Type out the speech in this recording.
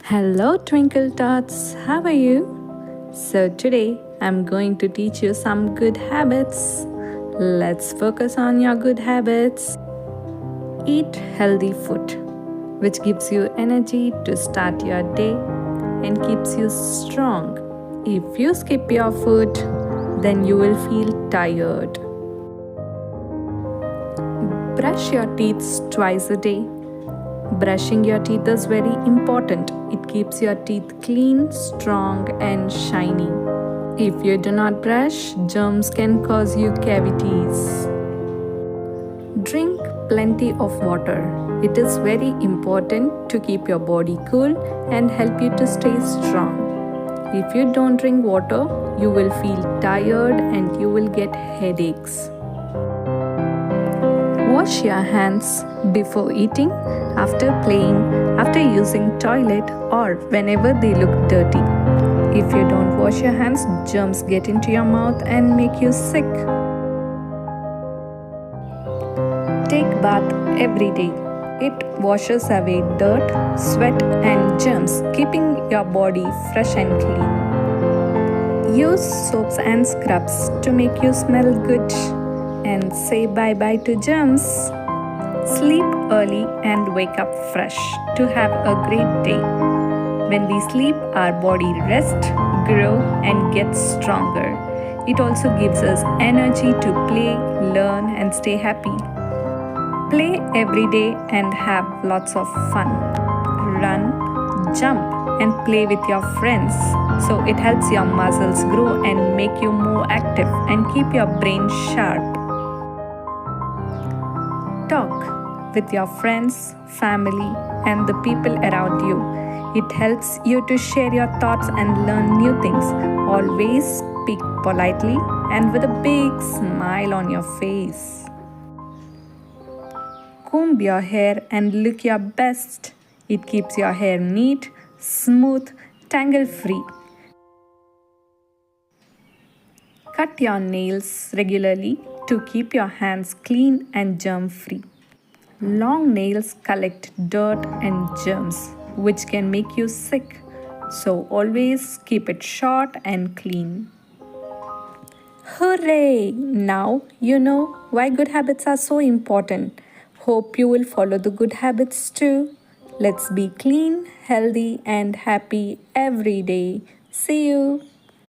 Hello, Twinkle Tots. How are you? So, today I'm going to teach you some good habits. Let's focus on your good habits. Eat healthy food, which gives you energy to start your day and keeps you strong. If you skip your food, then you will feel tired. Brush your teeth twice a day. Brushing your teeth is very important. It keeps your teeth clean, strong, and shiny. If you do not brush, germs can cause you cavities. Drink plenty of water. It is very important to keep your body cool and help you to stay strong. If you don't drink water, you will feel tired and you will get headaches. Wash your hands before eating, after playing, after using toilet, or whenever they look dirty. If you don't wash your hands, germs get into your mouth and make you sick. Take bath every day. It washes away dirt, sweat and germs, keeping your body fresh and clean. Use soaps and scrubs to make you smell good and say bye-bye to germs. Sleep early and wake up fresh to have a great day. When we sleep, our body rests, grows and gets stronger. It also gives us energy to play, learn and stay happy. Play every day and have lots of fun. Run, jump and play with your friends. So it helps your muscles grow and make you more active and keep your brain sharp. Talk with your friends, family, and the people around you. It helps you to share your thoughts and learn new things. Always speak politely and with a big smile on your face. Comb your hair and look your best. It keeps your hair neat, smooth, tangle-free. Cut your nails regularly to keep your hands clean and germ-free. Long nails collect dirt and germs, which can make you sick. So always keep it short and clean. Hooray! Now you know why good habits are so important. Hope you will follow the good habits too. Let's be clean, healthy, and happy every day. See you.